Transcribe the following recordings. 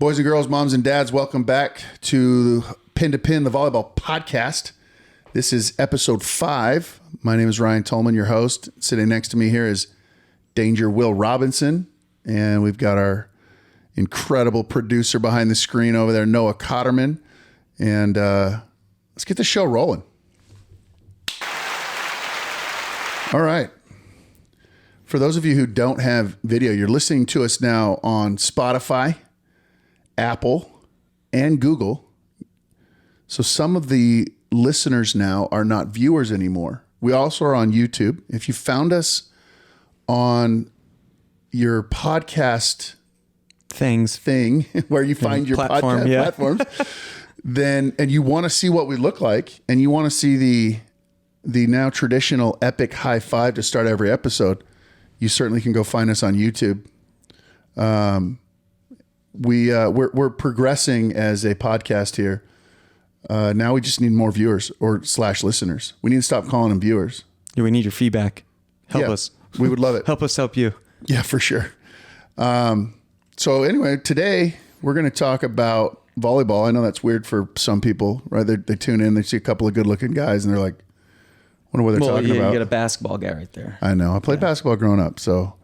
Boys and girls, moms and dads, welcome back to Pin to Pin, the Volleyball Podcast. This is episode 5. My name is Ryan Tolman, your host. Sitting next to me here is Danger Will Robinson. And we've got our incredible producer behind the screen over there, Noah Cotterman. And let's get the show rolling. All right. For those of you who don't have video, you're listening to us now on Spotify, Apple, and Google. So some of the listeners now are not viewers anymore. We also are on YouTube. If you found us on your podcast thing where you find your podcast platforms, then, and you want to see what we look like, and you want to see the now traditional epic high five to start every episode, you certainly can go find us on YouTube. We're progressing as a podcast here. Now we just need more viewers or / listeners. We need to stop calling them viewers. Yeah, we need your feedback. Help us. We would love it. Help us help you. Yeah, for sure. So anyway, today we're going to talk about volleyball. I know that's weird for some people, right? They tune in, they see a couple of good looking guys and they're like, wonder what they're talking about. You got a basketball guy right there. I know. I played basketball growing up, so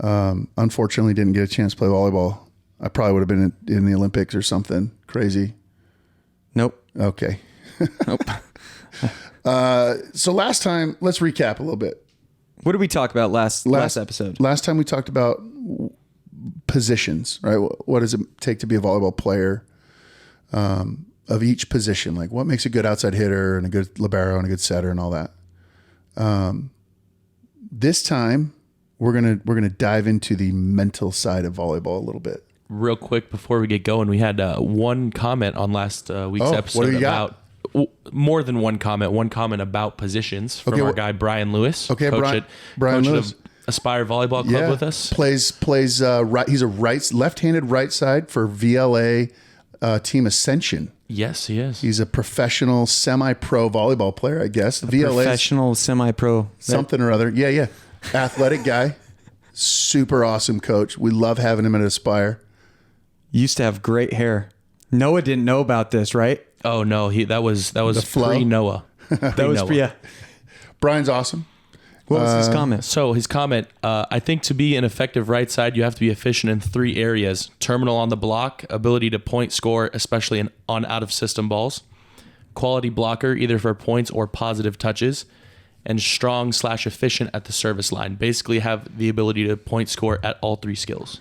unfortunately didn't get a chance to play volleyball. I probably would have been in the Olympics or something crazy. Nope. Okay. Nope. So last time, let's recap a little bit. What did we talk about last episode? Last time we talked about positions, right? What does it take to be a volleyball player of each position? Like what makes a good outside hitter and a good libero and a good setter and all that. This time we're gonna dive into the mental side of volleyball a little bit. Real quick before we get going, we had one comment on last week's episode about more than one comment about positions from our guy Brian Lewis. Okay, Brian Lewis, of Aspire Volleyball Club with us. Plays right. He's a left-handed right side for VLA Team Ascension. Yes, he is. He's a professional semi-pro volleyball player, I guess. VLA professional semi-pro something or other. Yeah. Athletic guy. Super awesome coach. We love having him at Aspire. Used to have great hair. Noah didn't know about this, right? Oh no, that was pre-Noah. That was pre. Brian's awesome. What was his comment? So his comment, I think to be an effective right side, you have to be efficient in 3 areas: terminal on the block, ability to point score, especially on out of system balls, quality blocker, either for points or positive touches, and strong / efficient at the service line. Basically have the ability to point score at all 3 skills.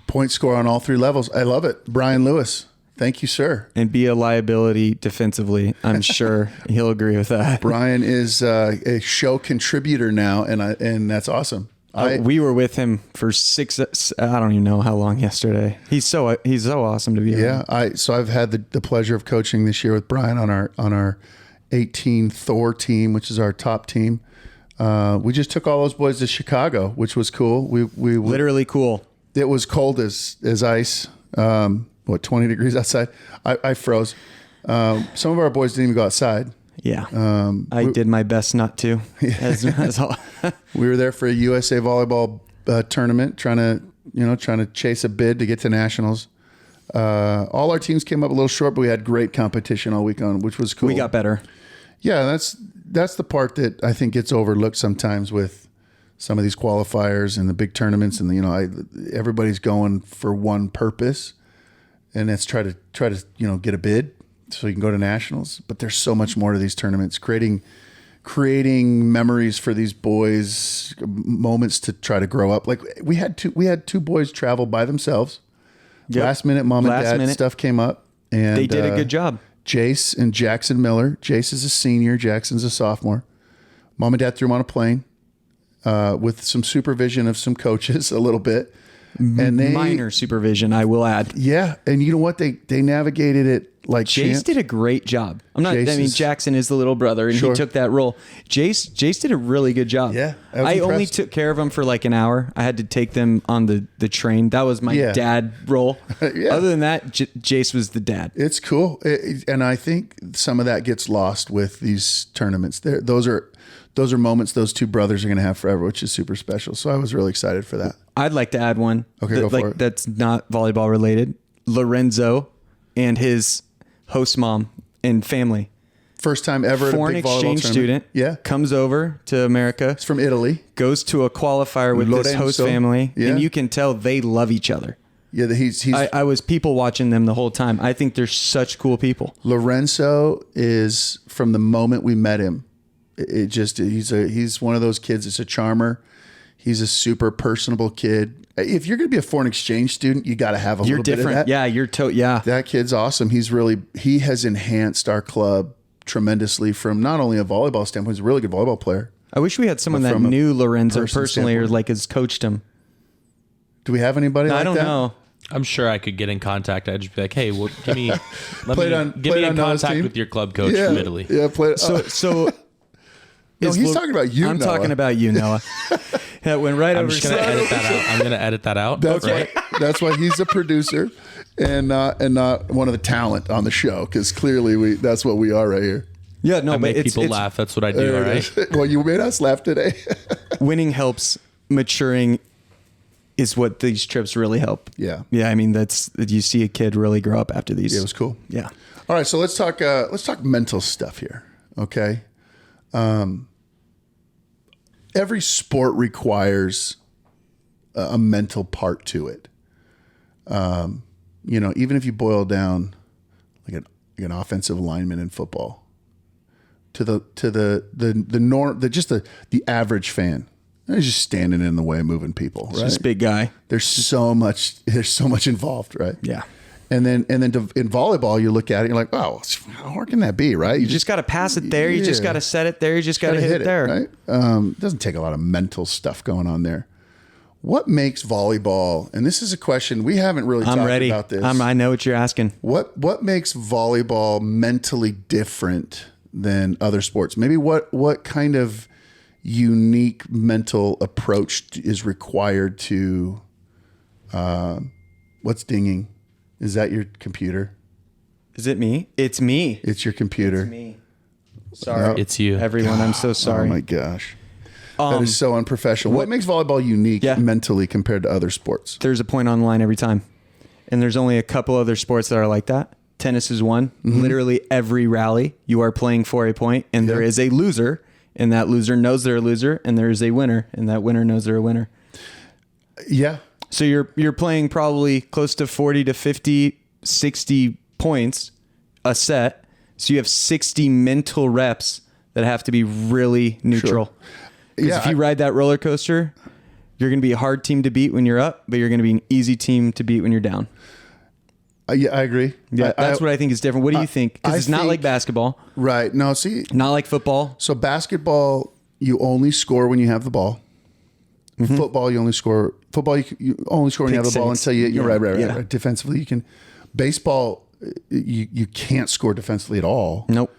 Point score on all 3 levels. I love it. Brian Lewis. Thank you, sir. And be a liability defensively. I'm sure he'll agree with that. Brian is a show contributor now, and that's awesome. We were with him for 6. I don't even know how long yesterday. He's so awesome to be around. Yeah. So I've had the pleasure of coaching this year with Brian on our 18 Thor team, which is our top team. We just took all those boys to Chicago, which was cool. We literally cool. It was cold as ice. 20 degrees outside. I froze. Some of our boys didn't even go outside. Yeah. I did my best not to. As all. We were there for a USA volleyball tournament, trying to chase a bid to get to nationals. All our teams came up a little short, but we had great competition all weekend, which was cool. We got better. Yeah, that's the part that I think gets overlooked sometimes with some of these qualifiers and the big tournaments, and everybody's going for one purpose, and that's try to get a bid so you can go to nationals. But there's so much more to these tournaments, creating memories for these boys, moments to try to grow up. Like we had 2 boys travel by themselves. Yep. Last minute, mom and dad stuff came up, and they did a good job. Jace and Jackson Miller. Jace is a senior. Jackson's a sophomore. Mom and dad threw him on a plane. With some supervision of some coaches a little bit. And minor supervision, I will add. Yeah. And you know what? They navigated it like Jace did a great job. Jackson is the little brother, and he took that role. Jace did a really good job. Yeah. I only took care of him for like an hour. I had to take them on the train. That was my dad role. Yeah. Other than that, Jace was the dad. It's cool. And I think some of that gets lost with these tournaments. Those are moments those 2 brothers are going to have forever, which is super special. So I was really excited for that. I'd like to add one. Okay, go for it. That's not volleyball related. Lorenzo and his host mom and family. First time ever Foreign at a big volleyball exchange tournament. student comes over to America. It's from Italy. Goes to a qualifier with this host family. Yeah. And you can tell they love each other. Yeah, I was people watching them the whole time. I think they're such cool people. Lorenzo is, from the moment we met him, he's one of those kids. It's a charmer. He's a super personable kid. If you're going to be a foreign exchange student, you got to have a little bit of that. Yeah, yeah. That kid's awesome. He has enhanced our club tremendously from not only a volleyball standpoint, he's a really good volleyball player. I wish we had someone that knew Lorenzo personally or like has coached him. Do we have anybody like that? I don't know. I'm sure I could get in contact. I'd just be like, hey, well, give me in contact with your club coach from Italy. Yeah, So no, he's talking about you, I'm Noah. talking about you, Noah. That went right over. I'm just going to edit that out. I'm going to edit that out. That's why he's a producer and not one of the talent on the show, because clearly that's what we are right here. Yeah, no, I but make people laugh. That's what I do, all right? Well, you made us laugh today. Winning helps. Maturing is what these trips really help. Yeah. Yeah, I mean, you see a kid really grow up after these. Yeah, it was cool. Yeah. All right, so let's talk mental stuff here, okay? Every sport requires a mental part to it. Even if you boil down like an offensive lineman in football to the average fan, they're just standing in the way of moving people. Right? Just big guy. There's so much involved, right? Yeah. And then in volleyball, you look at it, you're like, oh, how hard can that be, right? You just got to pass it there. You just got to set it there. You just got to hit it there. Right? It doesn't take a lot of mental stuff going on there. What makes volleyball, and this is a question we haven't really talked about this. I know what you're asking. What makes volleyball mentally different than other sports? Maybe what kind of unique mental approach is required to, what's dinging? Is that your computer? Is it me? It's me. It's your computer. It's me. Sorry. It's you. Everyone, I'm so sorry. Oh my gosh. That is so unprofessional. What makes volleyball unique mentally compared to other sports? There's a point on the line every time. And there's only a couple other sports that are like that. Tennis is one. Mm-hmm. Literally every rally, you are playing for a point, and there is a loser, and that loser knows they're a loser, and there is a winner, and that winner knows they're a winner. Yeah. So you're playing probably close to 40 to 50, 60 points a set. So you have 60 mental reps that have to be really neutral. Sure. Because if you ride that roller coaster, you're going to be a hard team to beat when you're up, but you're going to be an easy team to beat when you're down. Yeah, I agree. Yeah, that's what I think is different. What do you think? Because it's not like basketball. Right. No, see. Not like football. So basketball, you only score when you have the ball. Mm-hmm. Football, you only score. Football, you only score when you have the ball until you're right. Defensively, you can. Baseball, you can't score defensively at all. Nope.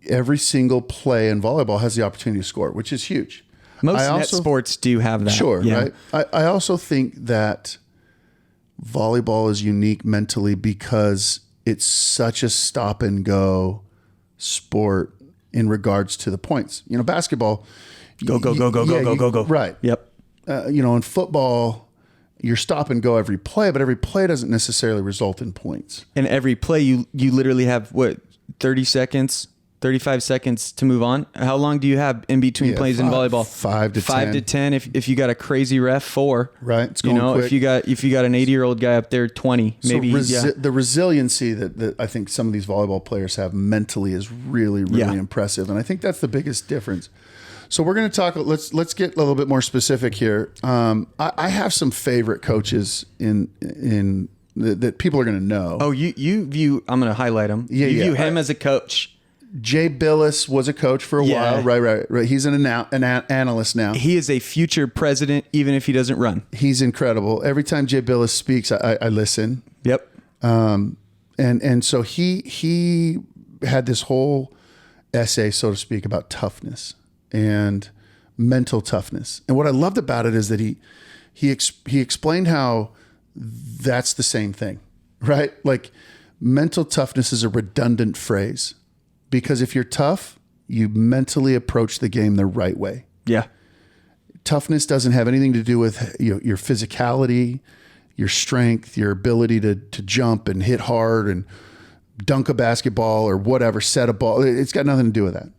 Every single play in volleyball has the opportunity to score, which is huge. Most net sports do have that. Sure, right? I also think that volleyball is unique mentally because it's such a stop and go sport in regards to the points. Basketball, go. Right. Yep. In football, you're stop and go every play, but every play doesn't necessarily result in points. And every play, you literally have 30 seconds, 35 seconds to move on. How long do you have in between plays in volleyball? 5 to 10. 5 to 10. If you got a crazy ref, 4. Right. It's going quick. if you got an 80-year-old guy up there, 20. Maybe. The resiliency that I think some of these volleyball players have mentally is really, really impressive, and I think that's the biggest difference. So we're going to talk. Let's get a little bit more specific here. I have some favorite coaches in that people are going to know. Oh, you view. I'm going to highlight him. Yeah, you view him as a coach. Jay Bilas was a coach for a while. Right. He's an analyst now. He is a future president, even if he doesn't run. He's incredible. Every time Jay Bilas speaks, I listen. Yep. And so he had this whole essay, so to speak, about toughness and mental toughness. And what I loved about it is that he explained how that's the same thing, right? Like mental toughness is a redundant phrase. Because if you're tough, you mentally approach the game the right way. Yeah. Toughness doesn't have anything to do with your physicality, your strength, your ability to jump and hit hard and dunk a basketball or whatever, set a ball. It's got nothing to do with that.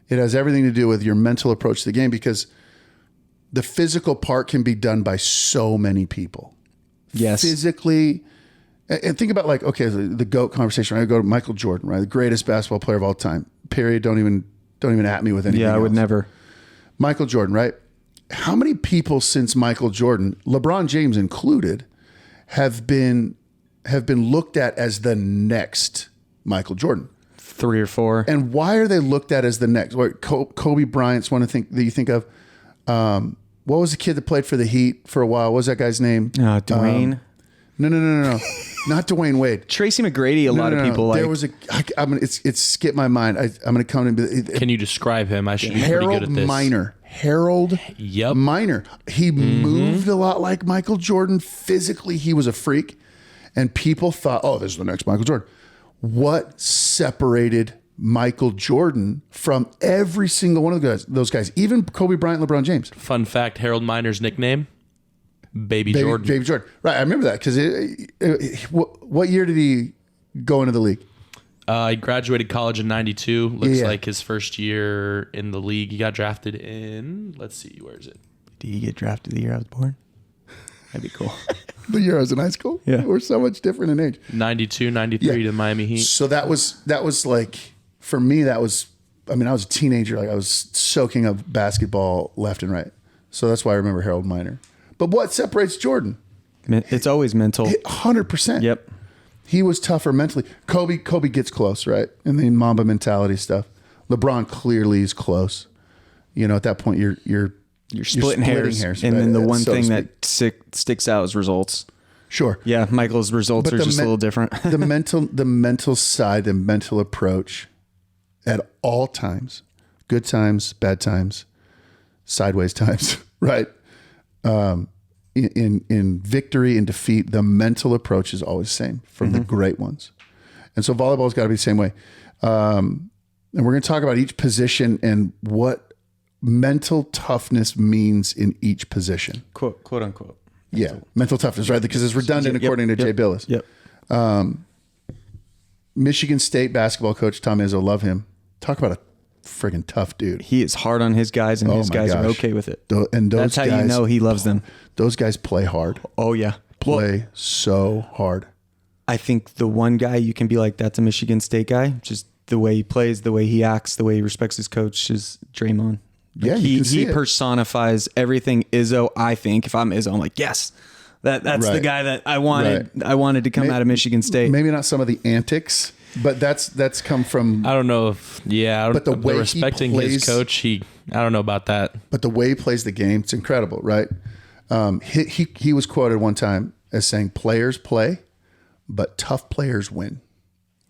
It has everything to do with your mental approach to the game, because the physical part can be done by so many people. Yes. Physically. And think about like, okay, the GOAT conversation, right? I go to Michael Jordan, right? The greatest basketball player of all time. Period. Don't even at me with anything Yeah, I would else. never. Michael Jordan, right? How many people since Michael Jordan, LeBron James included, have been looked at as the next Michael Jordan? 3 or 4. And why are they looked at as the next? What, Kobe Bryant's one that you think of? What was the kid that played for the Heat for a while? What was that guy's name? Dwayne. No. Not Dwayne Wade. Tracy McGrady. A lot of people like. There was it's skipped my mind. I'm going to come in. Can you describe him? I should be pretty good at this. Harold Yep. Miner. He moved a lot like Michael Jordan. Physically, he was a freak. And people thought, oh, this is the next Michael Jordan. What separated Michael Jordan from every single one of those guys, even Kobe Bryant, LeBron James? Fun fact, Harold Miner's nickname? Baby Jordan. Baby Jordan. Right, I remember that because what year did he go into the league? He graduated college in 92. Looks like his first year in the league. He got drafted in, let's see, where is it? Did you get drafted the year I was born? That'd be cool. The year I was in high school? Yeah. We're so much different in age. 92, 93 to Miami Heat. So that was like, for me, I was a teenager. Like I was soaking up basketball left and right. So that's why I remember Harold Miner. But what separates Jordan? It's always mental. 100%. Yep. He was tougher mentally. Kobe gets close, right? And the Mamba mentality stuff. LeBron clearly is close. At that point, you're splitting hairs. And then the one thing that sticks out is results. Sure. Yeah, Michael's results are just a little different. the mental side, the mental approach at all times, good times, bad times, sideways times, right? In victory and defeat, the mental approach is always the same from the great ones. And so volleyball's got to be the same way. And we're going to talk about each position and what mental toughness means in each position. Quote unquote. Mental toughness, right? Because it's redundant according to Jay Bilas. Yep. Michigan State basketball coach Tom Izzo, love him. Talk about a friggin' tough dude. He is hard on his guys, and his guys are okay with it. That's how you know he loves them. Those guys play hard. Oh yeah, Play so hard. I think the one guy you can be like, that's a Michigan State guy. Just the way he plays, the way he acts, the way he respects his coach is Draymond. Like he personifies everything Izzo. I think if I'm Izzo, I'm like, yes, that's the guy that I wanted. Right. I wanted to come out of Michigan State. Maybe not some of the antics, but that's come from. I don't know if but the way respecting his coach, I don't know about that. But the way he plays the game, it's incredible, right? He was quoted one time as saying, "Players play, but tough players win."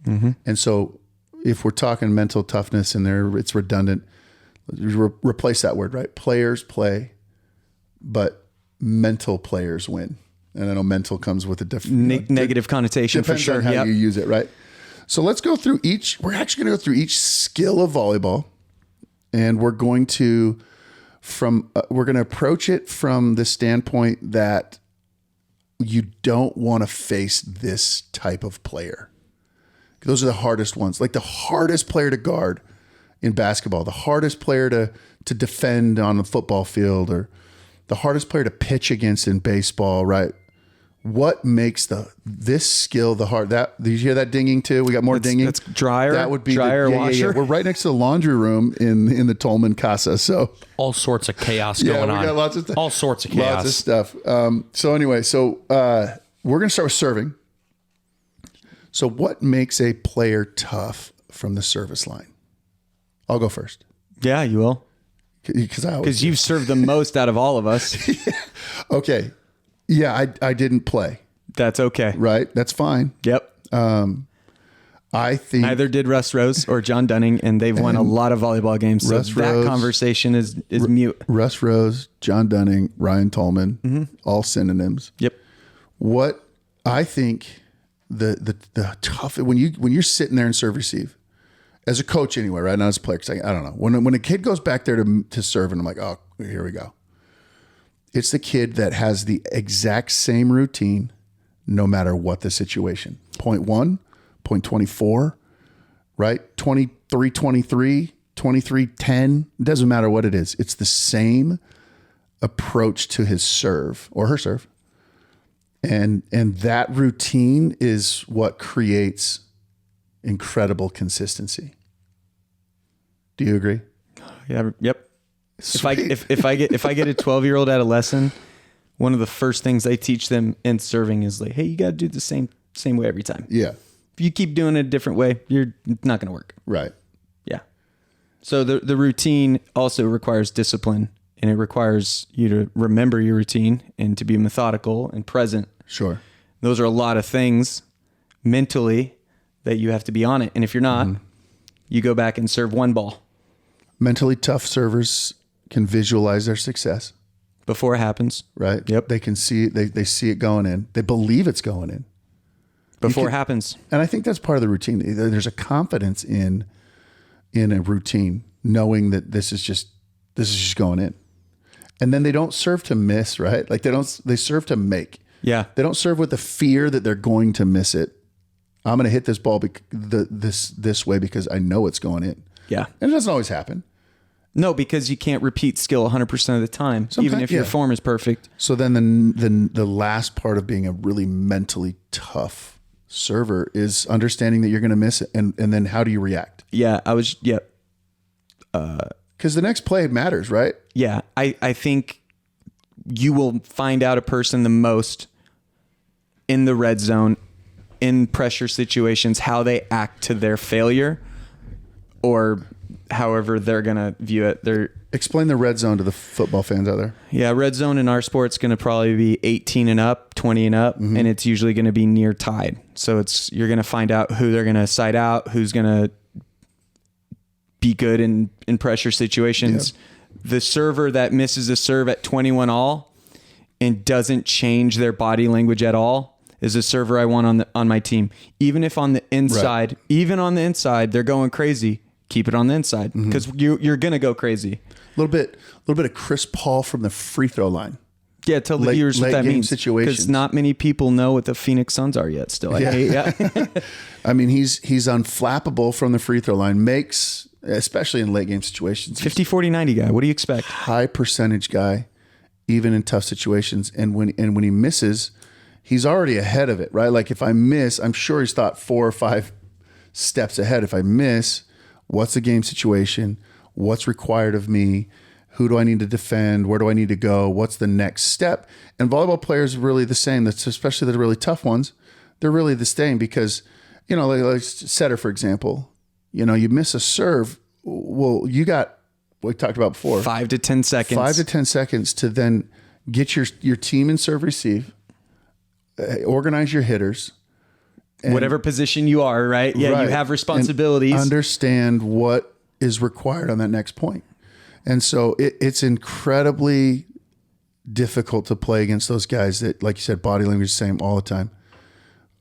Mm-hmm. And so, if we're talking mental toughness in there, it's redundant. Replace that word, right? Players play, but mental players win. And I know mental comes with a different negative connotation for sure. Depends on how you use it, right? So let's go through each. We're actually going to go through each skill of volleyball, and we're going to approach it from the standpoint that you don't want to face this type of player. Those are the hardest ones. Like the hardest player to guard in basketball, the hardest player to defend on the football field, or the hardest player to pitch against in baseball, right? What makes this skill the hard? Did you hear that dinging too? We got more dinging. That's dryer. That would be dryer washer. We're right next to the laundry room in the Tolman Casa. So all sorts of chaos going on. We got lots of stuff. All sorts of chaos. Lots of stuff. So anyway, we're going to start with serving. So what makes a player tough from the service line? I'll go first. Yeah, you will. Because you've served the most out of all of us. Okay. Yeah, I didn't play. That's okay. Right? That's fine. Yep. I think neither did Russ Rose or John Dunning, and they've won a lot of volleyball games. So that conversation is mute. Russ Rose, John Dunning, Ryan Tolman, all synonyms. Yep. What I think the tough when you're sitting there and serve receive as a coach anyway, right? Not as a player, because I don't know when a kid goes back there to serve, and I'm like, oh, here we go. It's the kid that has the exact same routine no matter what the situation. Point 1, point 24, right? 23, 23, 23, 10. It doesn't matter what it is. It's the same approach to his serve or her serve. And that routine is what creates incredible consistency. Do you agree? Yeah. Yep. Sweet. If I get a 12-year-old adolescent, one of the first things I teach them in serving is like, hey, you got to do the same way every time. Yeah. If you keep doing it a different way, you're not going to work. Right. Yeah. So the routine also requires discipline, and it requires you to remember your routine and to be methodical and present. Sure. Those are a lot of things mentally that you have to be on it. And if you're not, you go back and serve one ball. Mentally tough servers can visualize their success Before it happens. right? Yep. They can see it. They see it going in. They believe it's going in. Before it happens. And I think that's part of the routine. There's a confidence in a routine, knowing that this is just going in. And then they don't serve to miss, right? Like they serve to make. Yeah. They don't serve with the fear that they're going to miss it. I'm going to hit this ball this way because I know it's going in. Yeah. And it doesn't always happen. No, because you can't repeat skill 100% of the time, even if your form is perfect. So then the last part of being a really mentally tough server is understanding that you're going to miss it. And then how do you react? Yeah. Because the next play matters, right? Yeah. I think you will find out a person the most in the red zone, in pressure situations, how they act to their failure, or however they're going to view it. Explain the red zone to the football fans out there. Yeah, red zone in our sport is going to probably be 18 and up, 20 and up, and it's usually going to be near tied. So you're going to find out who they're going to side out, who's going to be good in pressure situations. Yep. The server that misses a serve at 21 all and doesn't change their body language at all is a server I want on my team. Even if on the inside, they're going crazy, keep it on the inside because you're going to go crazy. A little bit of Chris Paul from the free throw line. Yeah, tell the viewers what that means. Because not many people know what the Phoenix Suns are yet still. I mean, he's unflappable from the free throw line, makes, especially in late game situations. 50, 40, 90 guy. What do you expect? High percentage guy, even in tough situations. And when he misses, he's already ahead of it, right? Like if I miss, I'm sure he's thought 4 or 5 steps ahead. If I miss, what's the game situation? What's required of me? Who do I need to defend? Where do I need to go? What's the next step? And volleyball players are really the same. That's especially the really tough ones. They're really the same because, like setter, for example, you miss a serve. Well, you got what we talked about before. 5 to 10 seconds. 5 to 10 seconds to then get your team in serve receive, organize your hitters. Whatever position you are, right? Yeah, right. You have responsibilities. And understand what is required on that next point. And so it's incredibly difficult to play against those guys that, like you said, body language is the same all the time.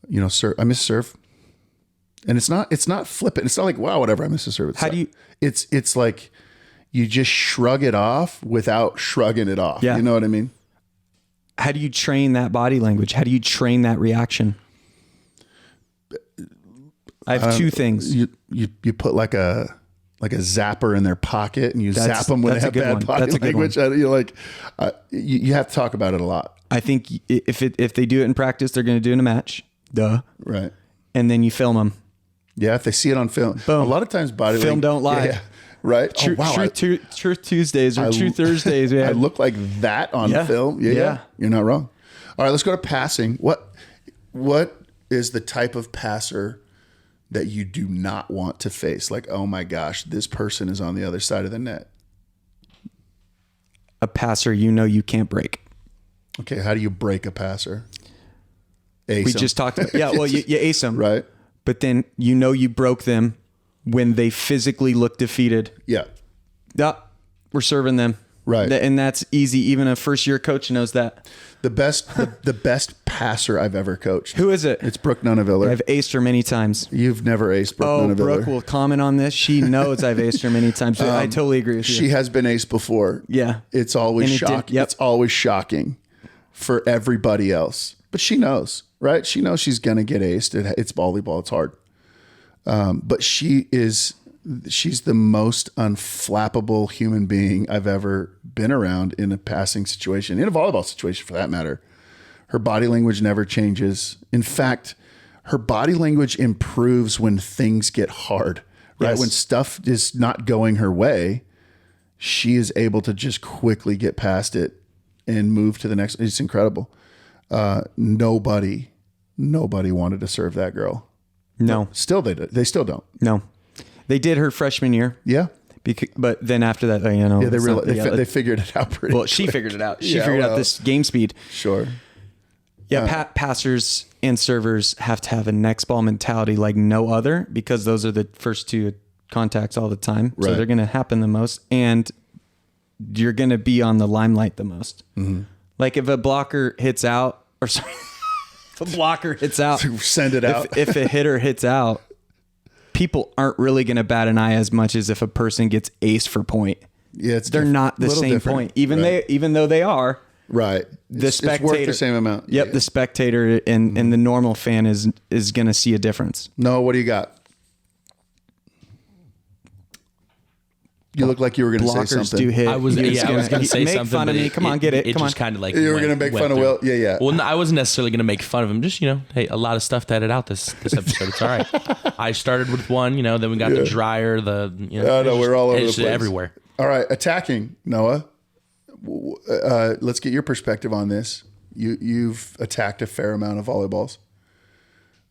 I miss serve. And it's not flippant. It's not like, wow, whatever, I miss a serve. It's like you just shrug it off without shrugging it off. Yeah. You know what I mean? How do you train that body language? How do you train that reaction? I have 2 things. You put like a zapper in their pocket and you zap them when they have bad body language. You have to talk about it a lot. I think if they do it in practice, they're going to do it in a match. Duh. Right. And then you film them. Yeah, if they see it on film. Boom. A lot of times body film don't lie. Yeah, right. Truth Tuesdays or True Thursdays. Man. I look like that on film. Yeah. You're not wrong. All right, let's go to passing. What is the type of passer that you do not want to face? Like, oh my gosh, this person is on the other side of the net. A passer you can't break. Okay, how do you break a passer? We just talked about, you ace them. Right. But then you broke them when they physically look defeated. Yeah. Yeah, we're serving them. Right. And that's easy. Even a first-year coach knows that. The best passer I've ever coached. Who is it? It's Brooke Nunaviller. I've aced her many times. You've never aced Brooke Nunaviller. Brooke will comment on this. She knows I've aced her many times. I totally agree with you. She has been aced before. Yeah. It's always shocking. Yep. It's always shocking for everybody else. But she knows, right? She knows she's going to get aced. It's volleyball. It's hard. But she's the most unflappable human being I've ever been around in a passing situation, in a volleyball situation for that matter. Her body language never changes. In fact, her body language improves when things get hard, right? Yes. When stuff is not going her way, she is able to just quickly get past it and move to the next. It's incredible. Nobody wanted to serve that girl. No. Still, they still don't. No. They did her freshman year. Yeah. But then after that, you know. Yeah, they figured it out pretty Well, quick. she figured it out. She figured out this game speed. Sure. Yeah, passers and servers have to have a next ball mentality like no other because those are the first two contacts all the time. So Right. they're going to happen the most. And you're going to be on the limelight the most. Mm-hmm. Like if a blocker hits out, or sorry, if a blocker hits out, Send it out. If a hitter hits out, people aren't really going to bat an eye as much as if a person gets aced for point. Yeah, they're not the same different. point, even Right. though they are. Right. The It's spectator, worth the same amount. Yep, Yeah. the spectator and the normal fan is going to see a difference. No, what do you got? You look like you were going to say Blockers something. do hit. I was going to say make something. fun of but me. Come on, get it. It Come on. just kind of like You were going to make fun of Will. Yeah, yeah. Well, no, I wasn't necessarily going to make fun of him. Just, hey, a lot of stuff to edit out this episode. It's all right. I started with one, then we got the dryer, No, we're all over the it's place. everywhere. All right, attacking, Noah. Let's get your perspective on this. You've attacked a fair amount of volleyballs.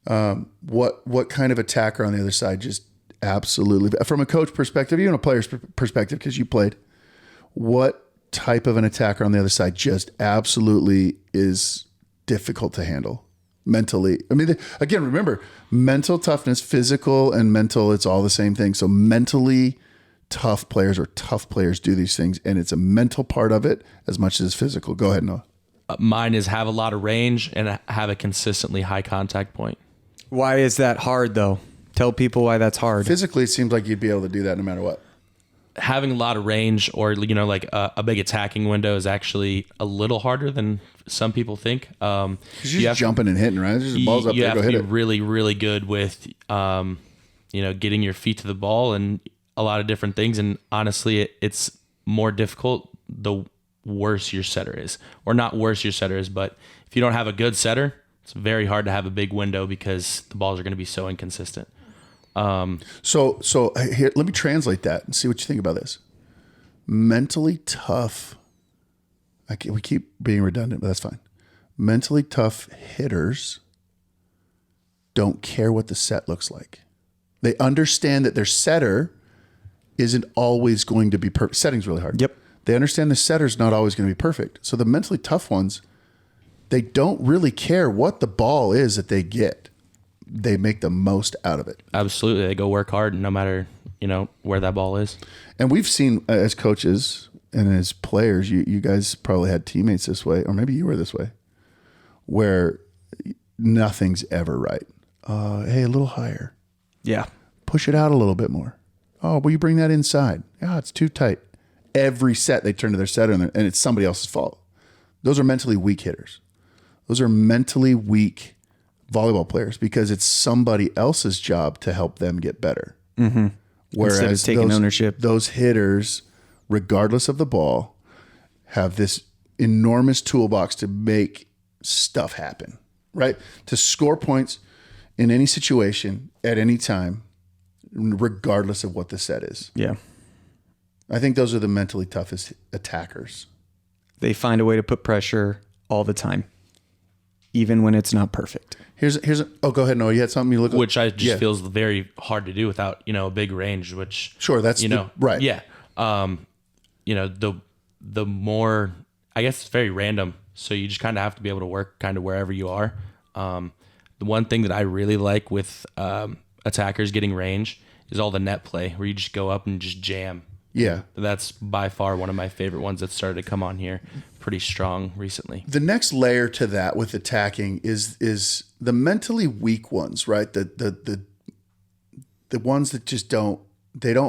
What kind of attacker on the other side just absolutely, from a coach perspective, even a player's perspective, because you played, what type of an attacker on the other side just absolutely is difficult to handle mentally? I mean, again, remember, mental toughness, physical and mental, it's all the same thing. So mentally tough players or tough players do these things, and it's a mental part of it as much as physical. Go ahead, Noah. Mine is have a lot of range and have a consistently high contact point. Why is that hard, though? Tell people why that's hard. Physically, it seems like you'd be able to do that no matter what. Having a lot of range or, like a big attacking window is actually a little harder than some people think. Because you're just jumping and hitting, right? There's just balls up you there, have go to hit be it. really, really good with, getting your feet to the ball and a lot of different things. And honestly, it's more difficult the worse your setter is. Or not worse your setter is, but if you don't have a good setter, it's very hard to have a big window because the balls are going to be so inconsistent. So here, let me translate that and see what you think about this. Mentally tough. We keep being redundant, but that's fine. Mentally tough hitters don't care what the set looks like. They understand that their setter isn't always going to be perfect. Setting's really hard. Yep. They understand the setter's not always going to be perfect. So the mentally tough ones, they don't really care what the ball is that they get. They make the most out of it. Absolutely. They go work hard no matter, where that ball is. And we've seen as coaches and as players, you guys probably had teammates this way, or maybe you were this way, where nothing's ever right. Hey, a little higher. Yeah. Push it out a little bit more. Oh, will you bring that inside? Yeah, it's too tight. Every set they turn to their setter and it's somebody else's fault. Those are mentally weak hitters. Those are mentally weak volleyball players because it's somebody else's job to help them get better. Mm-hmm. Whereas instead of taking ownership, those hitters, regardless of the ball, have this enormous toolbox to make stuff happen, right? To score points in any situation at any time, regardless of what the set is. Yeah. I think those are the mentally toughest attackers. They find a way to put pressure all the time, even when it's not perfect. Go ahead, Noah. You had something you look at? Which I just feels very hard to do without, a big range, which... Sure, that's... right. Yeah. The more... I guess it's very random, so you just kind of have to be able to work kind of wherever you are. The one thing that I really like with attackers getting range is all the net play, where you just go up and just jam. Yeah. That's by far one of my favorite ones that started to come on here pretty strong recently. The next layer to that with attacking is the mentally weak ones, right? The ones that just don't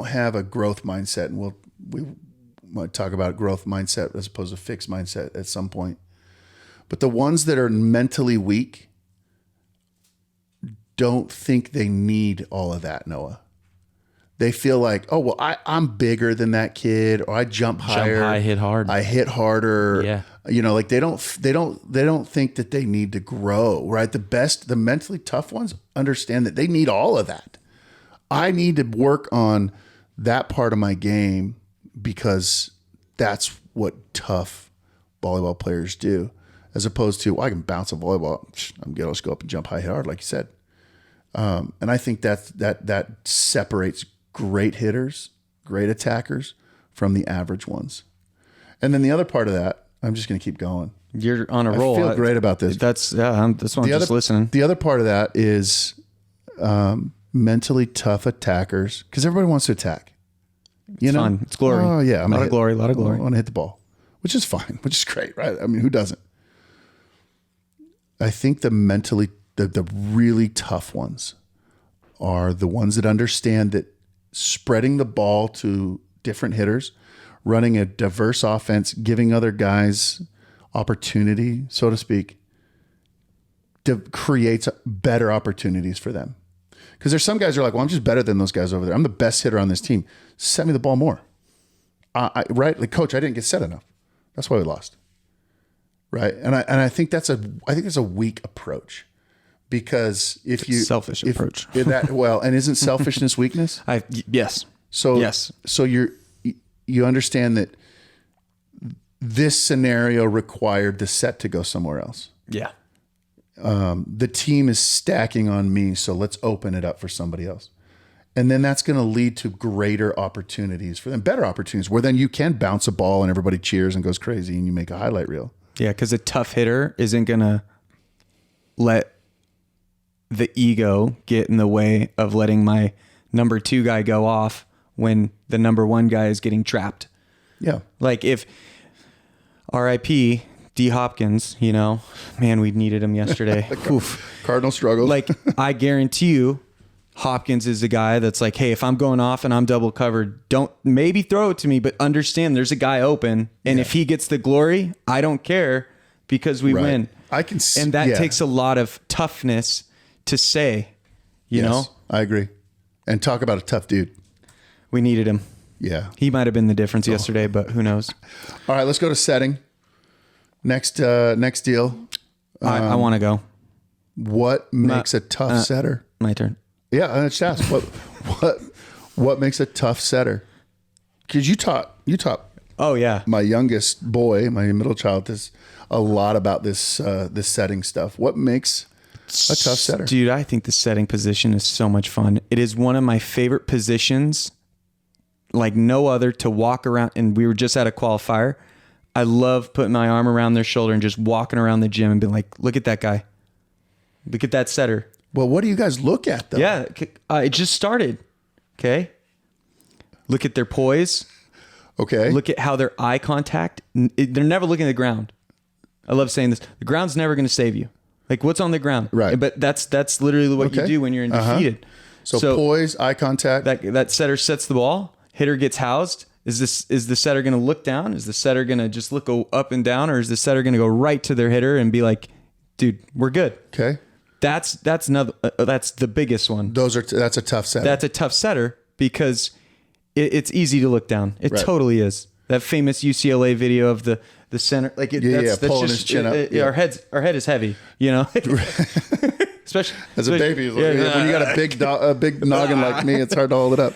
have a growth mindset. And we might talk about growth mindset as opposed to fixed mindset at some point. But the ones that are mentally weak don't think they need all of that, Noah. They feel like, oh, well, I'm bigger than that kid, or I jump higher. Jump high, hit hard. I hit harder. Yeah. You know, like they don't think that they need to grow, right? The mentally tough ones understand that they need all of that. I need to work on that part of my game because that's what tough volleyball players do, as opposed to, well, I can bounce a volleyball. I'm good. I'll just go up and jump high, hit hard, like you said. And I think that separates great hitters, great attackers from the average ones. And then the other part of that, I'm just going to keep going. You're on a roll. I feel great about this. That's why I'm just listening. The other part of that is mentally tough attackers, because everybody wants to attack. It's fun. It's glory. Oh, yeah. A lot of glory. I want to hit the ball, which is fine, which is great, right? I mean, who doesn't? I think the really tough ones are the ones that understand that spreading the ball to different hitters, running a diverse offense, giving other guys opportunity, so to speak, creates better opportunities for them. Because there's some guys who are like, well, I'm just better than those guys over there. I'm the best hitter on this team. Set me the ball more. Right? Like, coach, I didn't get set enough. That's why we lost. Right? And I think that's a weak approach. Because selfish approach. And isn't selfishness weakness? Yes. So yes. So you understand that this scenario required the set to go somewhere else. Yeah. The team is stacking on me, so let's open it up for somebody else. And then that's going to lead to greater opportunities for them, better opportunities, where then you can bounce a ball and everybody cheers and goes crazy and you make a highlight reel. Yeah, because a tough hitter isn't going to let the ego get in the way of letting my number 2 guy go off when the number 1 guy is getting trapped. Yeah. Like if RIP D Hopkins, man, we needed him yesterday. Cardinal struggled. Like I guarantee you Hopkins is the guy that's like, hey, if I'm going off and I'm double covered, don't maybe throw it to me, but understand there's a guy open. And if he gets the glory, I don't care because we win. And that takes a lot of toughness to say, you know? I agree. And talk about a tough dude. We needed him. Yeah. He might have been the difference yesterday, but who knows? All right, let's go to setting. Next deal. I want to go. What makes a tough setter? My turn. Yeah, I just asked what makes a tough setter? Because you taught. Oh yeah, my youngest boy, my middle child, this a lot about this setting stuff. What makes a tough setter? Dude, I think the setting position is so much fun. It is one of my favorite positions, like no other, to walk around. And we were just at a qualifier. I love putting my arm around their shoulder and just walking around the gym and being like, look at that guy. Look at that setter. Well, what do you guys look at, though? Yeah, it just started. Okay. Look at their poise. Okay. Look at how their eye contact. They're never looking at the ground. I love saying this. The ground's never going to save you. Like, what's on the ground? Right. But that's literally what you do when you're defeated. So poise, eye contact. That setter sets the ball. Hitter gets housed. Is the setter going to look down? Is the setter going to just look up and down, or is the setter going to go right to their hitter and be like, "Dude, we're good." Okay. That's the biggest one. That's a tough setter. That's a tough setter because it's easy to look down. It totally is. That famous UCLA video of the center, like that's pulling just, his chin up. Our head is heavy, especially as a baby. When you got a big noggin like me, it's hard to hold it up.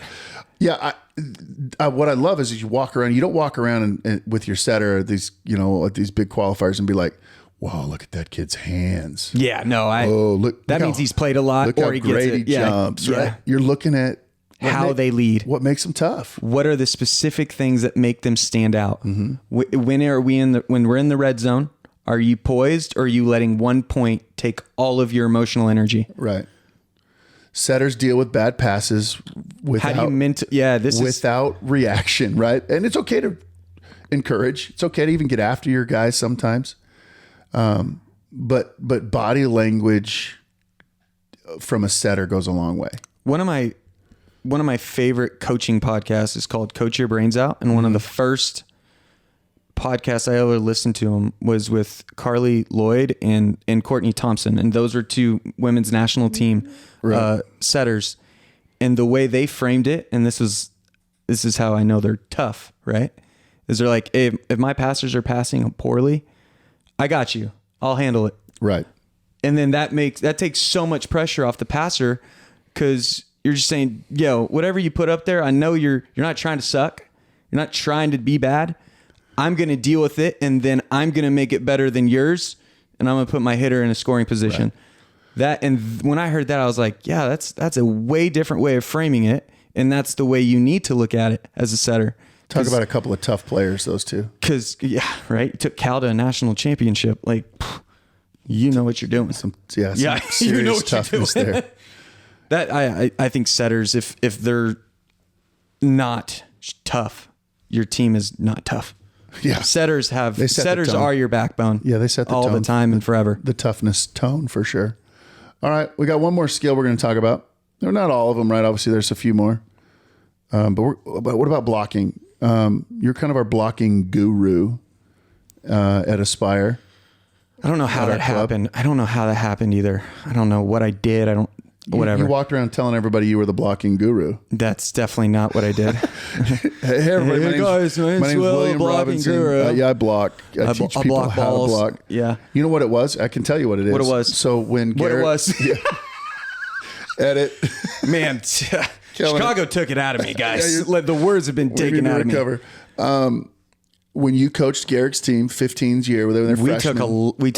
Yeah, what I love is you walk around. You don't walk around and with your setter at these big qualifiers and be like, "Whoa, look at that kid's hands." Yeah, no, look. That means he's played a lot, look or how he gets great it. He jumps. Yeah. Right? You're looking at how they lead. What makes them tough? What are the specific things that make them stand out? Mm-hmm. When we're in the red zone? Are you poised, or are you letting one point take all of your emotional energy? Right. Setters deal with bad passes without, How do you without reaction, right? And it's okay to encourage. It's okay to even get after your guys sometimes. But body language from a setter goes a long way. One of my favorite coaching podcasts is called Coach Your Brains Out. And one of the first podcasts I ever listened to him was with Carly Lloyd and Courtney Thompson. And those are two women's national team setters. And the way they framed it, and this is how I know they're tough, right? Is they're like, if my passers are passing poorly, I got you. I'll handle it. Right. And then that takes so much pressure off the passer, because you're just saying, yo, whatever you put up there, I know you're not trying to suck. You're not trying to be bad. I'm going to deal with it, and then I'm going to make it better than yours, and I'm going to put my hitter in a scoring position. Right. When I heard that, I was like, yeah, that's a way different way of framing it, and that's the way you need to look at it as a setter. Talk about a couple of tough players, those two. Because, yeah, right? You took Cal to a national championship. Like, you know what you're doing. Some serious you know what toughness you're doing. there. That I think setters, if they're not tough, your team is not tough. Yeah. Setters are your backbone. Yeah, they set the all tone. The time and forever. The toughness tone for sure. All right, we got one more skill we're going to talk about. They're not all of them, right? Obviously, there's a few more. But what about blocking? You're kind of our blocking guru at Aspire. I don't know how that happened. I don't know how that happened either. I don't know what I did. Whatever. You walked around telling everybody you were the blocking guru. That's definitely not what I did. Hey everybody, my name's William Robinson. Yeah, I block. I teach people block how balls. to block. Yeah. You know what it was? I can tell you what it is. What it was. So when Garrett, what it was. Yeah, edit. Man, Chicago took it out of me, guys. Yeah, the words have been taken out of me. When you coached Garrick's team, 15's year, where they were freshmen. We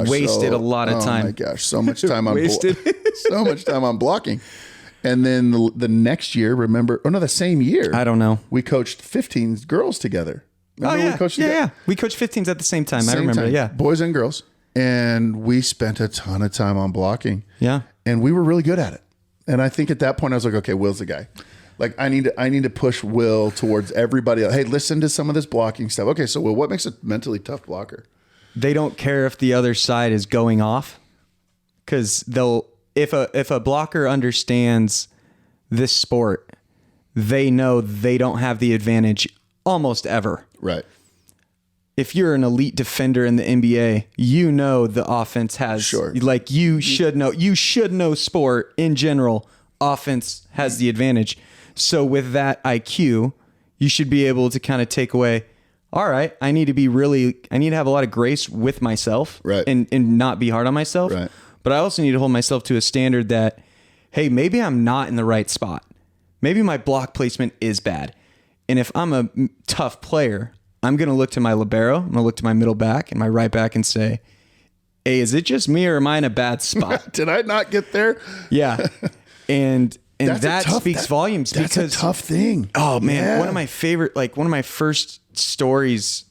wasted a lot of time. Oh my gosh, so much time on so much time on blocking. And then the next year, the same year. I don't know. We coached 15 girls together. Remember we coached We coached 15s at the same time. I remember. Yeah, boys and girls, and we spent a ton of time on blocking. Yeah, and we were really good at it. And I think at that point I was like, okay, Will's the guy. Like I need to push Will towards everybody else. Hey, listen to some of this blocking stuff. Okay, so Will, what makes a mentally tough blocker? They don't care if the other side is going off, because if a blocker understands this sport, they know they don't have the advantage almost ever. Right. If you're an elite defender in the NBA, you know the offense has like you should know sport in general. Offense has the advantage. So with that IQ, you should be able to kind of take away, all right, I need to have a lot of grace with myself, right, and not be hard on myself. Right. But I also need to hold myself to a standard that, hey, maybe I'm not in the right spot. Maybe my block placement is bad. And if I'm a tough player, I'm going to look to my libero, I'm going to look to my middle back and my right back and say, hey, is it just me or am I in a bad spot? Did I not get there? Yeah. And that speaks volumes. That's because a tough thing. Oh man, Yeah. one of my first stories,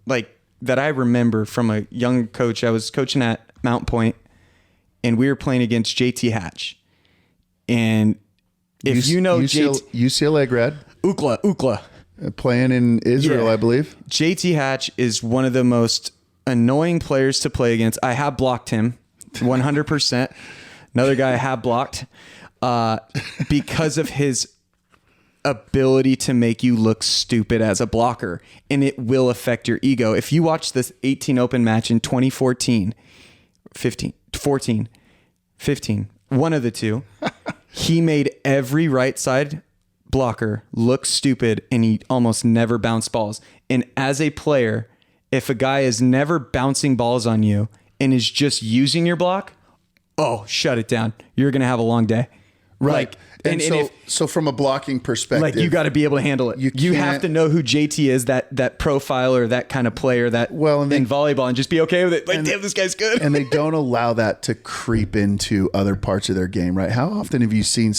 like that I remember from a young coach. I was coaching at Mount Point, and we were playing against JT Hatch. And if you know UCLA grad, Ukla, playing in Israel, Yeah. I believe. JT Hatch is one of the most annoying players to play against. I have blocked him 100%. Another guy I have blocked. Because of his ability to make you look stupid as a blocker, and it will affect your ego. If you watch this 18 Open match in 2014, 15, one of the two, he made every right side blocker look stupid, and he almost never bounced balls. And as a player, if a guy is never bouncing balls on you and is just using your block, shut it down. You're going to have a long day. Right. Like, so from a blocking perspective, like you got to be able to handle it. You have to know who JT is, that profile or that kind of player in volleyball, and just be okay with it. Like, damn, this guy's good. And they don't allow that to creep into other parts of their game, right? How often have you seen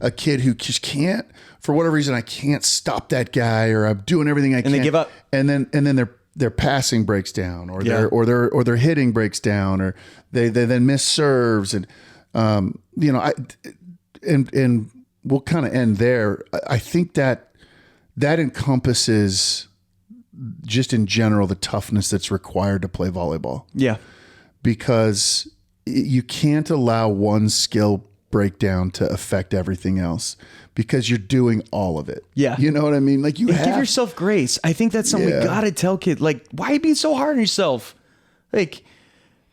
a kid who just can't, for whatever reason, I can't stop that guy, or I'm doing everything I can, and they give up, and then their passing breaks down, or their hitting breaks down, or they then miss serves, and and we'll kind of end there. I think that encompasses just in general the toughness that's required to play volleyball. Yeah. Because you can't allow one skill breakdown to affect everything else, because you're doing all of it. Yeah. You know what I mean? Like give yourself grace. I think that's something we got to tell kids. Like, why be so hard on yourself? Like,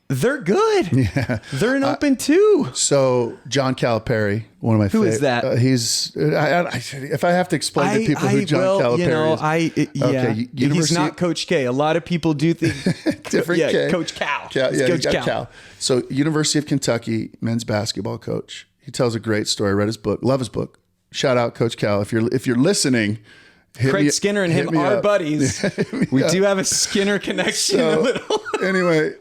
they're good. Yeah. They're an open too. So John Calipari, one of my favorites. Who is that? He's, if I have to explain to people who John Calipari is. Okay, he's not Coach K. A lot of people do think different K. Coach Cal. Coach Cal. So University of Kentucky men's basketball coach. He tells a great story. I read his book. Love his book. Shout out Coach Cal. If you're listening, Craig Skinner and him are buddies. We do have a Skinner connection a little. Anyway,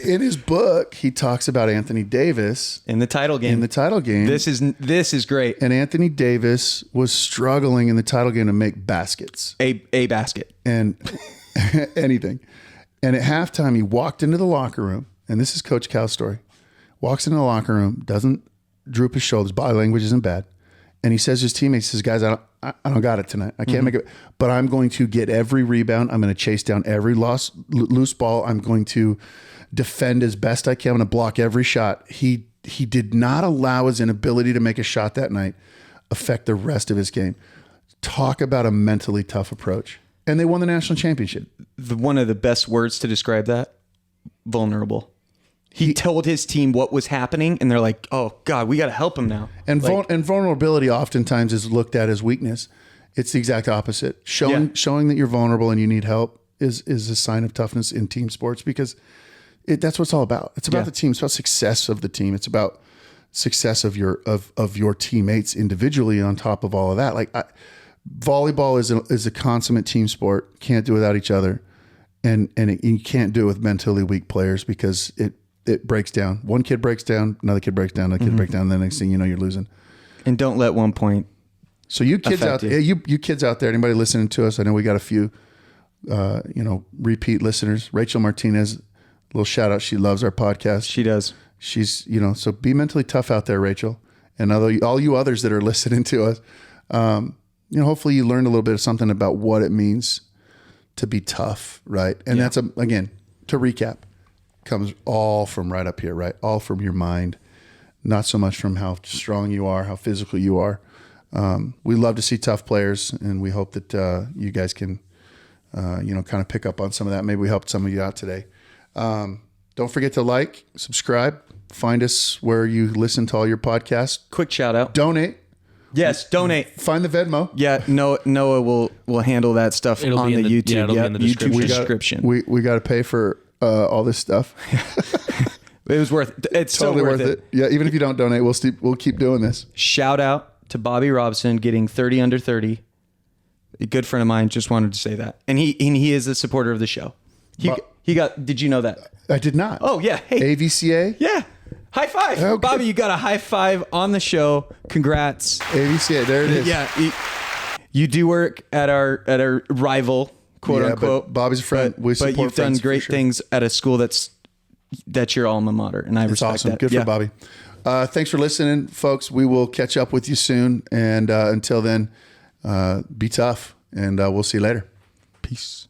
in his book, he talks about Anthony Davis in the title game. This is great. And Anthony Davis was struggling in the title game to make baskets. A basket. And anything. And at halftime, he walked into the locker room, and this is Coach Cal's story. Walks into the locker room, doesn't droop his shoulders, body language isn't bad. And he says to his teammates, he says, guys, I don't got it tonight. I can't make it, but I'm going to get every rebound. I'm going to chase down every loose ball. I'm going to defend as best I can. I'm going to block every shot. He did not allow his inability to make a shot that night affect the rest of his game. Talk about a mentally tough approach. And they won the national championship. One of the best words to describe that, vulnerable. He told his team what was happening, and they're like, "Oh God, we got to help him now." And vulnerability oftentimes is looked at as weakness. It's the exact opposite. Showing that you're vulnerable and you need help is a sign of toughness in team sports, because that's what it's all about. It's about the team. It's about success of the team. It's about success of your teammates individually. On top of all of that, volleyball is a consummate team sport. Can't do it without each other, and you can't do it with mentally weak players, because it breaks down. One kid breaks down, another kid breaks down, another kid breaks down, and then the next thing you know, you're losing. And don't let 1 point. So you kids out there, you kids out there, anybody listening to us, I know we got a few, repeat listeners. Rachel Martinez, little shout out. She loves our podcast. She does. She's, so be mentally tough out there, Rachel. And all you others that are listening to us, hopefully you learned a little bit of something about what it means to be tough, right? And that's again, to recap, comes all from right up here, right? All from your mind, not so much from how strong you are, how physical you are. We love to see tough players, and we hope that you guys can, kind of pick up on some of that. Maybe we helped some of you out today. Don't forget to like, subscribe, find us where you listen to all your podcasts. Quick shout out. Donate. Yes, donate. Find the Venmo. Yeah, Noah will handle that stuff on the YouTube. It'll be in the description. We got to pay for all this stuff. It was worth it. It's totally worth it. Yeah, even if you don't donate, we'll keep doing this. Shout out to Bobby Robson getting 30 under 30. A good friend of mine, just wanted to say that. And he is a supporter of the show. He got, did you know that? I did not. Oh, yeah. Hey. AVCA? Yeah. High five. Okay. Bobby, you got a high five on the show. Congrats. AVCA, there it is. Yeah. You do work at our rival, quote unquote. But Bobby's a friend. But you've done great things at a school that's your alma mater, and I respect awesome. that. Good for Bobby. Thanks for listening, folks. We will catch up with you soon. And until then, be tough, and we'll see you later. Peace.